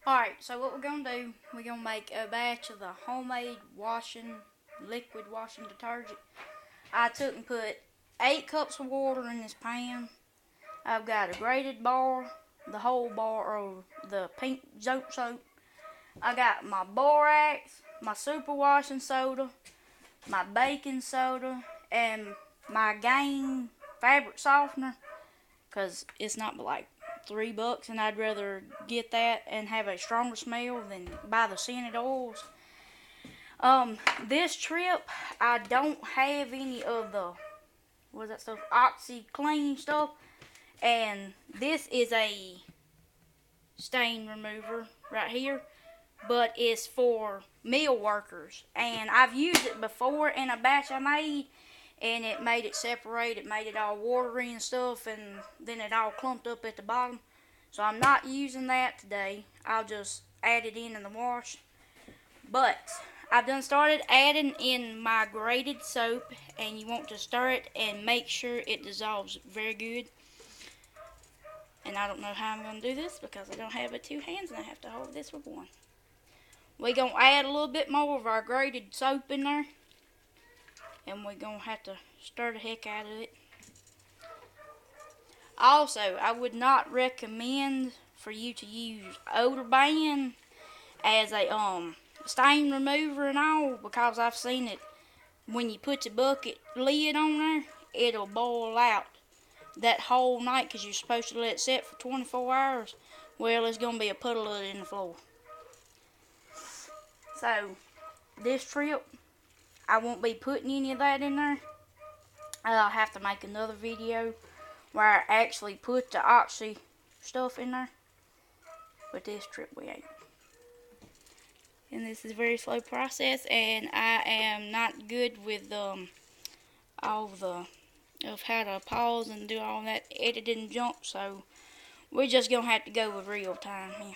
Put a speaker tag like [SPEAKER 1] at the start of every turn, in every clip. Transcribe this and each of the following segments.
[SPEAKER 1] Alright, so what we're going to do, we're going to make a batch of the homemade liquid washing detergent. I took and put 8 cups of water in this pan. I've got a grated bar, the whole bar of the pink soap. I got my borax, my super washing soda, my baking soda, and my Gain fabric softener, because it's not like $3, and I'd rather get that and have a stronger smell than buy the scented oils. This trip I don't have any of the what's that stuff, OxyClean stuff, and this is a stain remover right here, but it's for meal workers, and I've used it before in a batch I made, and it made it separate. It made it all watery and stuff, and then it all clumped up at the bottom. So I'm not using that today. I'll just add it in the wash. But I've done started adding in my grated soap, and you want to stir it and make sure it dissolves very good. And I don't know how I'm going to do this because I don't have but 2 hands and I have to hold this with one. We're going to add a little bit more of our grated soap in there, and we're going to have to stir the heck out of it. Also, I would not recommend for you to use odor ban as a stain remover and all, because I've seen it when you put the bucket lid on there, it'll boil out that whole night because you're supposed to let it set for 24 hours. Well, there's going to be a puddle of it in the floor. So, this trip, I won't be putting any of that in there. I'll have to make another video where I actually put the Oxy stuff in there. But this trip we ain't. And this is a very slow process, and I am not good with all of how to pause and do all that editing junk, so we're just gonna have to go with real time here.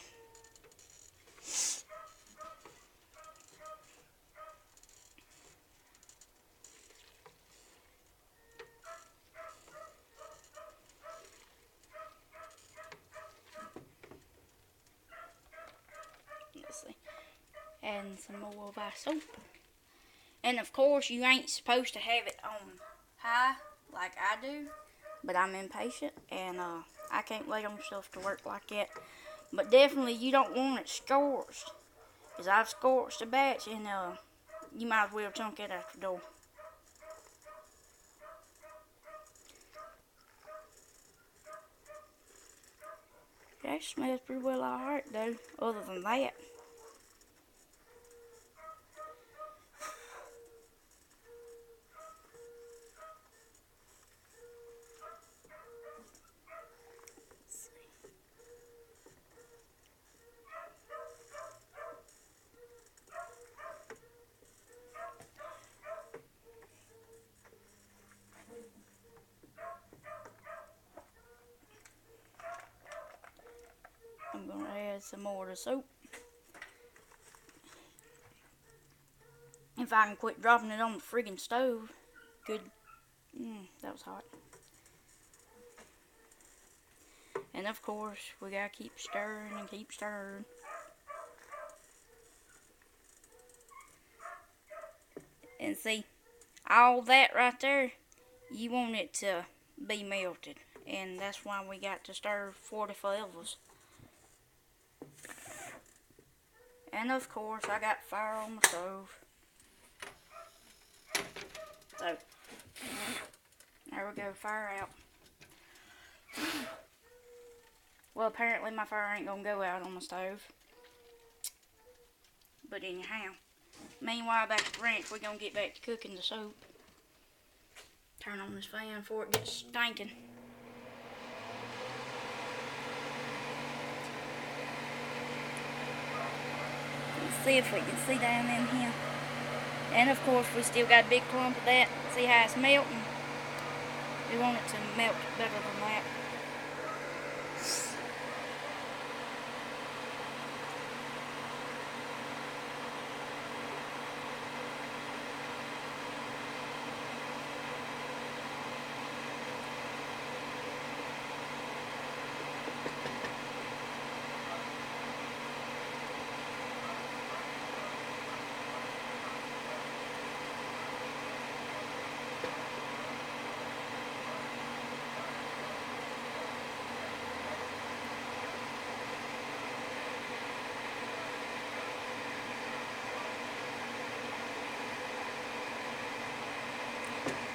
[SPEAKER 1] Let's see. Adding some more of our soap. And of course, you ain't supposed to have it on high like I do, but I'm impatient and I can't wait on stuff to work like that. But definitely, you don't want it scorched, because I've scorched a batch, and you might as well chunk it out the door. That smells pretty well alright though, other than that. I'm going to add some more of the soap. If I can quit dropping it on the friggin' stove. Good. That was hot. And of course, we gotta keep stirring and keep stirring. And see, all that right there, you want it to be melted. And that's why we got to stir 44 levels. And of course, I got fire on the stove. So, there we go, fire out. Well, apparently my fire ain't gonna go out on the stove. But anyhow, meanwhile, back at the ranch, we're gonna get back to cooking the soap. Turn on this fan before it gets stinking. Let's see if we can see down in here. And of course, we still got a big clump of that. See how it's melting? We want it to melt better than that.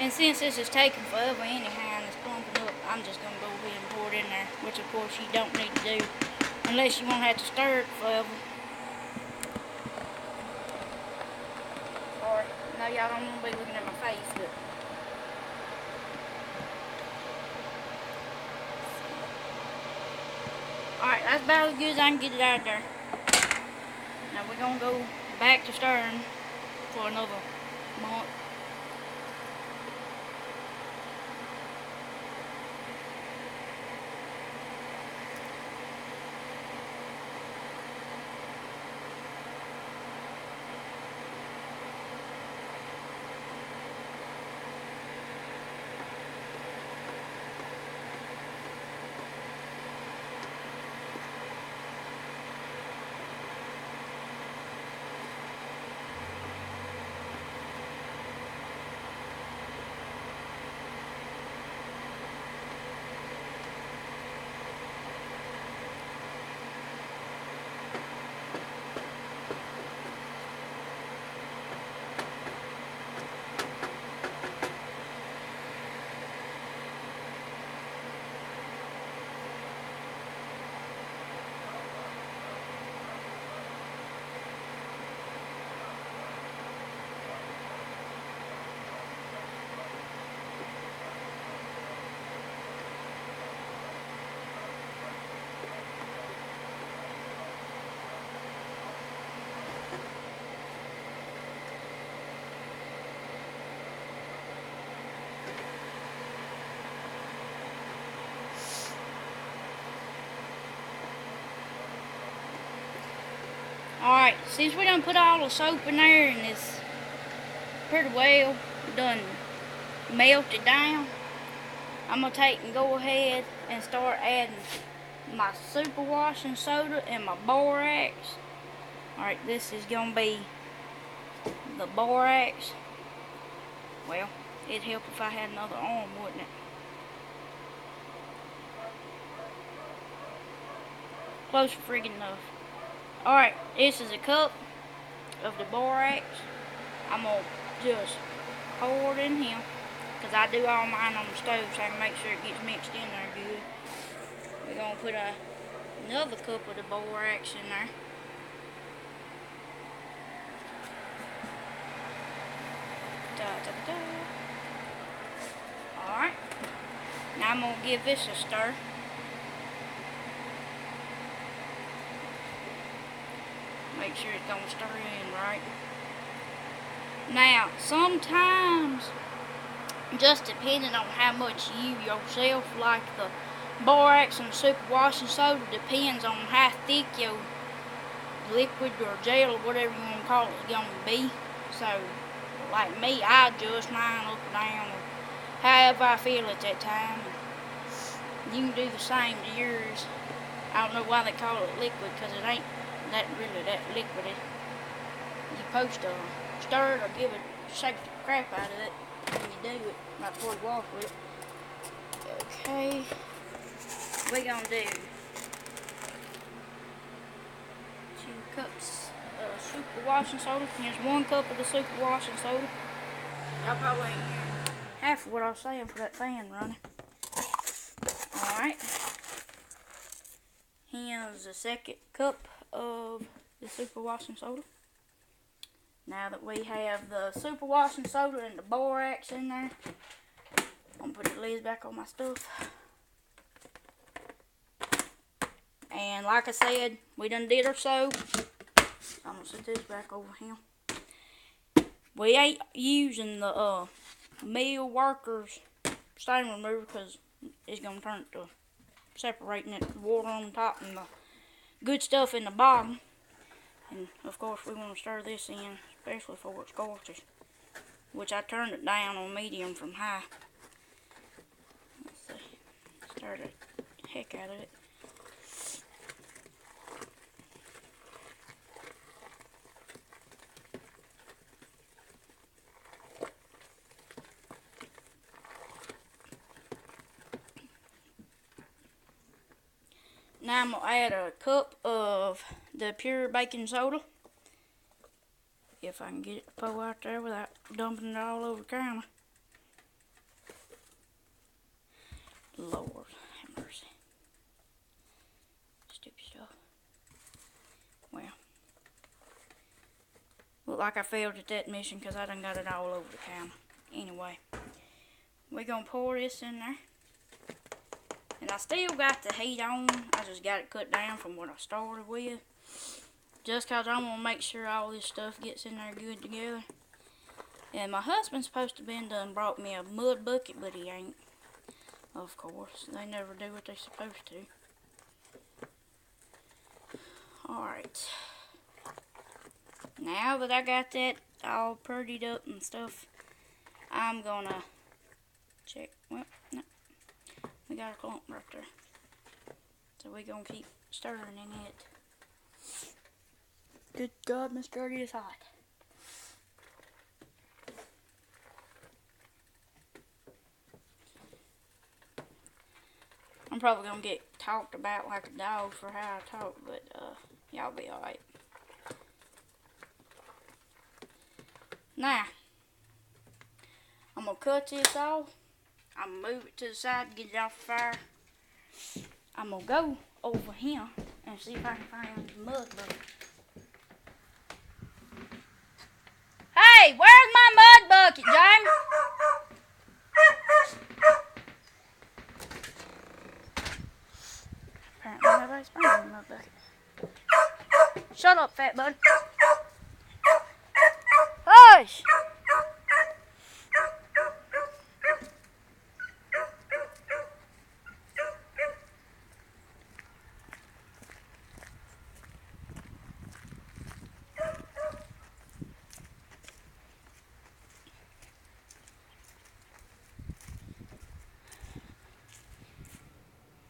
[SPEAKER 1] And since this is taking forever anyhow and it's clumping up, I'm just going to go ahead and pour it in there, which of course you don't need to do unless you won't have to stir it forever. Or, no, y'all don't want to be looking at my face, but... Alright, that's about as good as I can get it out of there. Now we're going to go back to stirring for another month. Alright, since we done put all the soap in there and it's pretty well done melted down, I'm going to take and go ahead and start adding my super washing soda and my borax. Alright, this is going to be the borax. Well, it'd help if I had another arm, wouldn't it? Close to friggin' enough. Alright, this is a cup of the borax. I'm going to just pour it in here, because I do all mine on the stove so I can make sure it gets mixed in there good. We're going to put another cup of the borax in there. Alright, now I'm going to give this a stir. Make sure it's going to stir in right. Now, sometimes, just depending on how much you yourself like the borax and super washing soda, depends on how thick your liquid or gel or whatever you want to call it is going to be. So, like me, I adjust mine up or down or however I feel at that time. You can do the same to yours. I don't know why they call it liquid, because it ain't that really that liquidy. You're supposed to stir it or give it, shake the crap out of it when you do it, right before you wash with it. Okay, we're gonna do 2 cups of super washing soda. Here's 1 cup of the super washing soda. Y'all probably ain't hearing half of what I was saying for that fan running. Alright, here's the 2nd cup of the super washing soda. Now that we have the super washing soda and the borax in there, I'm gonna put the lids back on my stuff. And like I said, we done did our soap. I'm gonna set this back over here. We ain't using the meal workers stain remover because it's gonna turn it to separating it, water on the top and the good stuff in the bottom. And of course we want to stir this in, especially before it scorches, which I turned it down on medium from high. Let's see, stir the heck out of it. Now I'm going to add a cup of the pure baking soda. If I can get it to pour out there without dumping it all over the counter. Lord have mercy. Stupid stuff. Well, look like I failed at that mission because I done got it all over the counter. Anyway, we're going to pour this in there. And I still got the heat on. I just got it cut down from what I started with. Just because I want to make sure all this stuff gets in there good together. And my husband's supposed to been done brought me a mud bucket, but he ain't. Of course, they never do what they're supposed to. Alright. Now that I got that all prettied up and stuff, I'm gonna check. Well, no. We got a clump right there. So we're gonna keep stirring in it. Good God, Miss Gertie is hot. I'm probably gonna get talked about like a dog for how I talk, but y'all be alright. Now, I'm gonna cut this off. I'm gonna move it to the side to get it off the fire. I'm gonna go over here and see if I can find the mud bucket. Hey, where's my mud bucket, James? Apparently nobody's finding the mud bucket. Shut up, fat bud. Hush!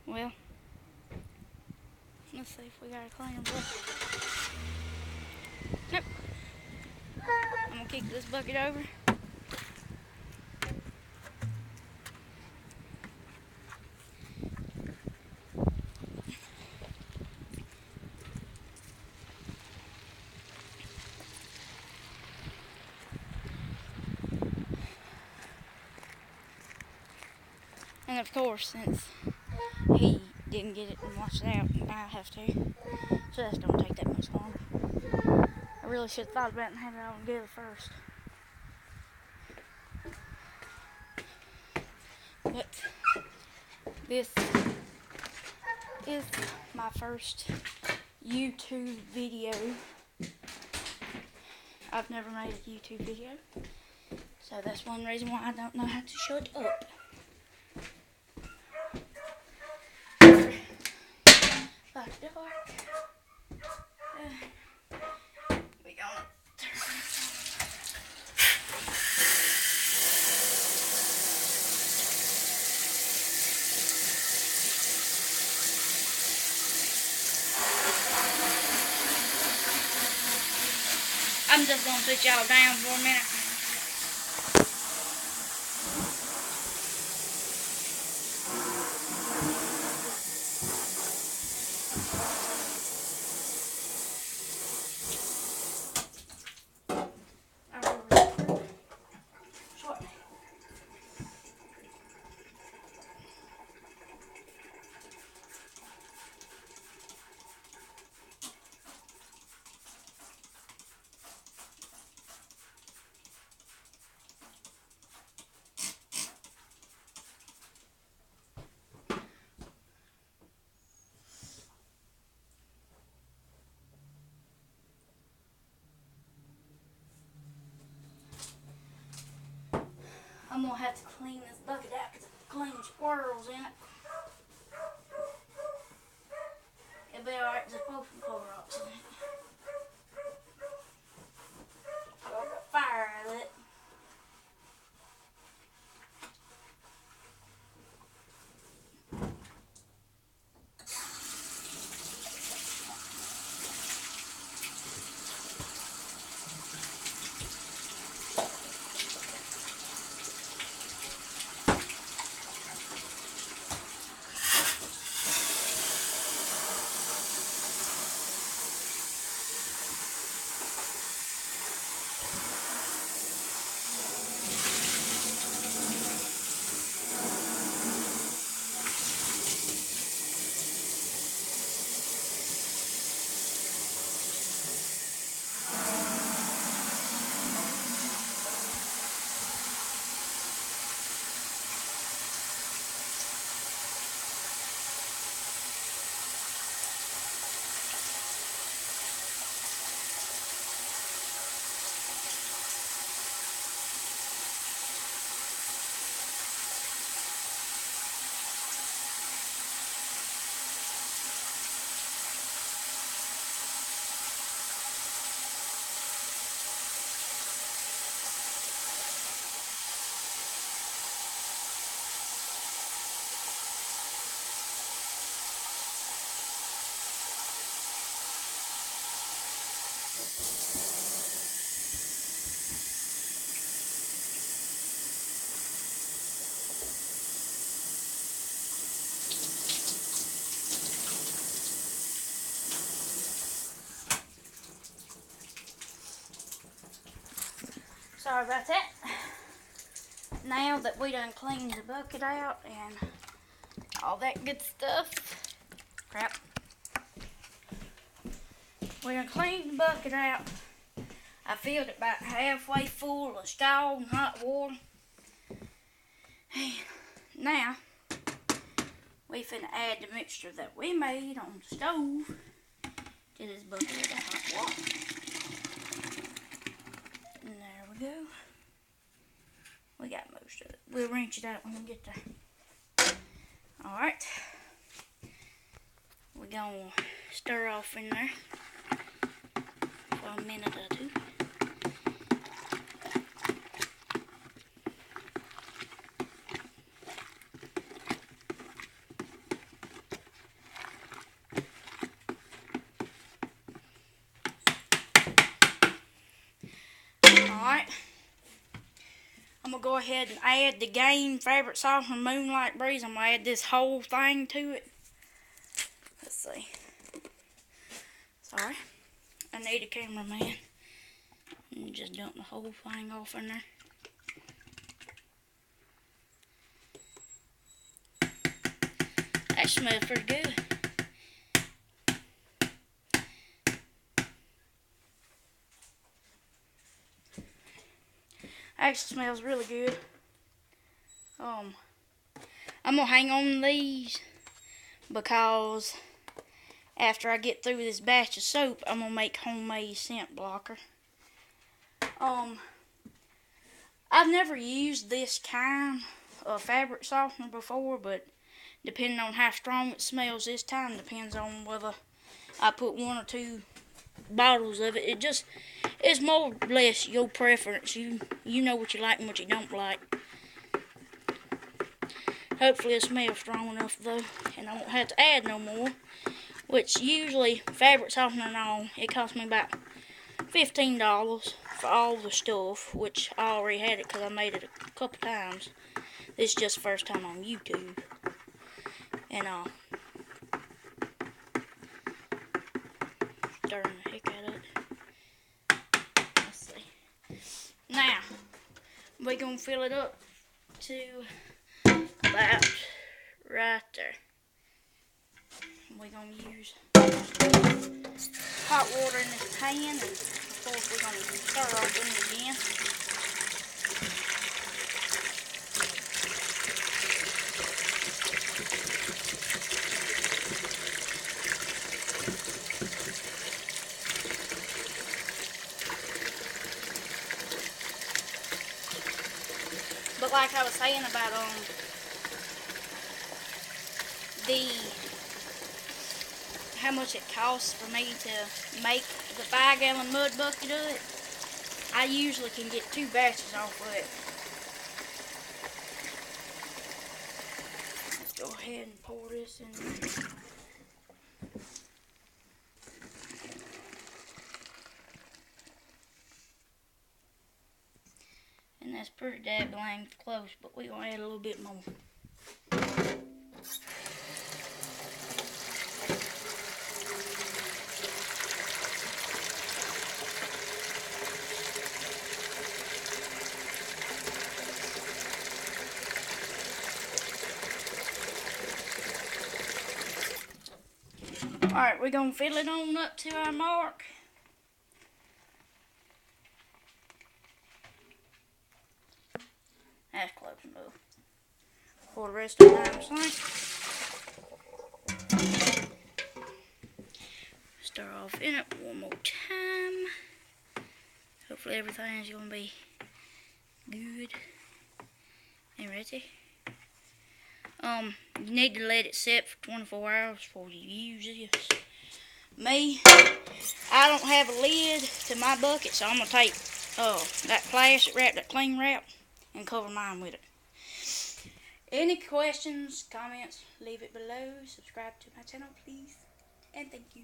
[SPEAKER 1] Well, let's see if we got a clean bucket. Nope. I'm gonna kick this bucket over. And of course, since he didn't get it and washed it out, I have to. So that's don't take that much longer. I really should have thought about it and had it all together first. But this is my first YouTube video. I've never made a YouTube video. So that's one reason why I don't know how to shut up. Like dark. We gonna turn this on. I'm just gonna put y'all down for a minute. I'm gonna have to clean this bucket out because it's clean squirrels in it. It'll be alright, there's supposed to be Clorox in it. I got the fire out of it. Sorry about that. Now that we done cleaned the bucket out and all that good stuff, crap. We done cleaned the bucket out. I filled it about halfway full of scalding hot water. And now, we finna add the mixture that we made on the stove to this bucket of hot water. And there we go. We got most of it. We'll rinse it out when we get there. Alright. We're gonna stir off in there for a minute or two. Alright. I'm going to go ahead and add the Gain Fabric Softener Moonlight Breeze. I'm going to add this whole thing to it. Let's see. Sorry. I need a cameraman. And just dump the whole thing off in there. That smells pretty good. Actually smells really good. I'm gonna hang on these because after I get through this batch of soap, I'm gonna make homemade scent blocker. I've never used this kind of fabric softener before, but depending on how strong it smells this time depends on whether I put 1 or 2 bottles of it. It's more or less your preference. You know what you like and what you don't like. Hopefully it smells strong enough though, and I won't have to add no more. Which usually fabric softener and all, it cost me about $15 for all the stuff, which I already had it because I made it a couple times. This is just the first time on YouTube. And stirring the heck out of it. Let's see. Now, we're going to fill it up to about right there. We're going to use hot water in this pan, and of course we're going to stir off in it again. But like I was saying about how much it costs for me to make the 5-gallon mud bucket of it, I usually can get 2 batches off of it. Let's go ahead and pour this in there. And that's pretty daggone close, but we're going to add a little bit more. Alright, we're going to fill it on up to our mark. That's close enough. Pour the rest of the time sink. Stir off in it one more time. Hopefully everything's going to be good and ready. You need to let it sit for 24 hours before you use this. Me, I don't have a lid to my bucket, so I'm going to take that plastic wrap, that cling wrap, and cover mine with it. Any questions, comments, leave it below. Subscribe to my channel, please. And thank you.